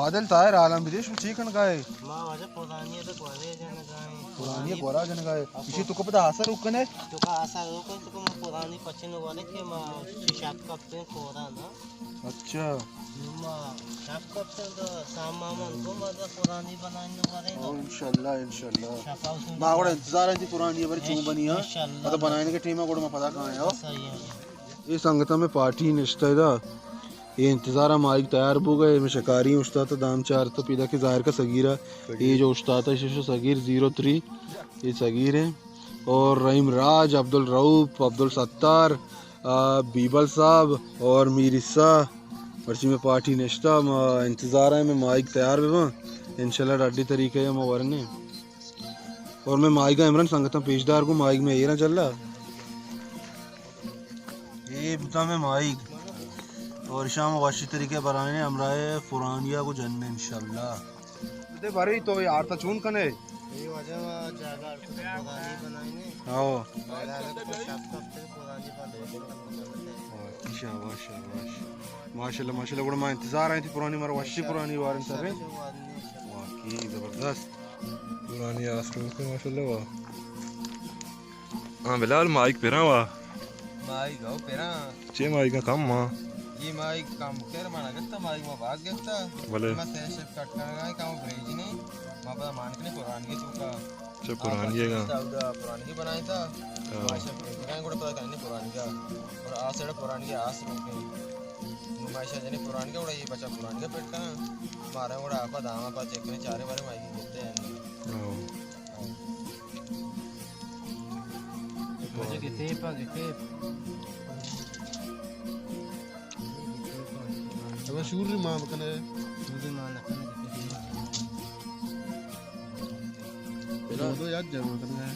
आदिल ताहिर आलम विदेश में चीकन गाए मां वजह पुरानी है तो कोरे जन गाए पुरानी गोरा जन गाए इसी तुको पता आसर रुकने तो का आशा रोको तो मैं पुरानी पछन वाले के मां शाप कप्ते कोरा ना अच्छा मां शाप कप्ते तो सामान को मजा पुरानी बनाने वाले ना इंशाल्लाह इंशाल्लाह मां को इंतजार है जी पुरानी बार क्यों बनी है मतलब बनाने के टीम को मैं पता कहां है सही है ये संगता में पार्टी निश्चित ये इंतज़ार माइक तैयार हो गए मैं शिकारी उस्ताद दाम चार तो पीदा के ज़ाहिर का सगीरा ये जो उस्ताद है शिशु सगीर 03 ये सगीर है और रहीम राज अब्दुल रऊफ अब्दुल सत्तार बीबल साहब और मीरिसा वर्षी में पार्टी निश्ता इंतज़ार है मैं माइक तैयार हुआ इंशाल्लाह डाडी तरीके है मैं वरने और मैं माइक का इमरान संगता पेशदार को माइक में ये ना चल रहा ये बता मैं माइक और शाम वाशी तरीके बनाने हमराए फुरानिया को जन्ने इंशाल्लाह दे बारी तो यार ता चून कने ये वजह जगह पुरानी बनाने आओ शाप कप्ते पुरानी बनाने शाबाश शाबाश माशाल्लाह माशाल्लाह बड़ा मैं इंतजार आई थी पुरानी मार वाशी पुरानी वारन सर वाकई जबरदस्त पुरानी आस्टून के माशाल्लाह वाह हां बिलाल माइक पेरा वाह माइक हो पेरा चे माइक का काम मां ये माइक काम केर माना गत्ता माइक में भाग गत्ता बोले मैं से शेप कट करना है काम भेज नहीं मैं पता मान के नहीं पुरानी के चुका जो पुरानी है का पुरानी की बनाई था माशा भेजना को पता करने पुरानी का और आ साइड पुरानी के आस रूप में माशा जने पुरानी का उड़ा ये बच्चा पुरानी का पेट का मारा उड़ा आपा दामा पा चेक करने चारे बारे माइक देते हैं मुझे कितने पा कितने अब शूर मां कने मुझे मान पेरा तो याद जमा करना है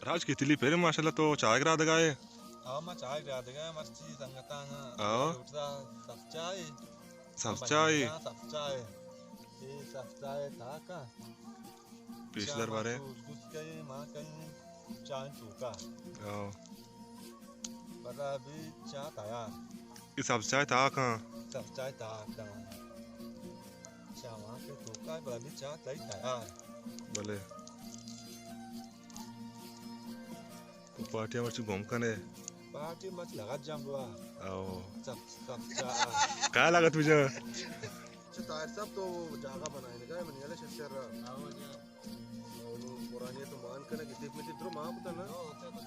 राज कितली पेरे माशाल्लाह तो चाय करा दगाए हां मैं चाय करा देगा मस्ती संगता ना आओ सब चाय सब चाय ये सब चाय था का पिछलर बारे कुछ कहीं मां कहीं चाय चूका आओ पर अभी चाय तैयार ये सब चाय था कहां सब चाय था का चाय के चूका पर अभी चाय तैयार बोले तो पार्टी में घूम कने पार्टी मत लगा जाम बुआ आओ सब चाय क्या लगा तुझे ताहिर साहब तो जगह बनाने का मन याले शशर आओ जा पुरानी तो मान कने कितने में इधर मां पता ना होता बस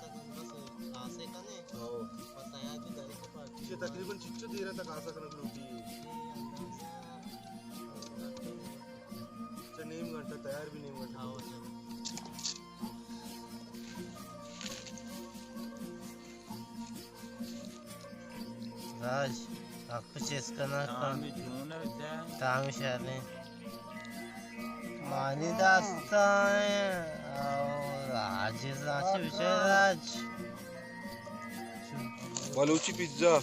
आसे कने आओ पता है कि दर के पास ये तकरीबन 6 देर तक आसा करने लूटी नीम घंटा तैयार भी नीम घंटा आओ जा राज आपको चेस करना काम शाले मानी दास्ता है और राज राज विषय राज बलूची पिज्जा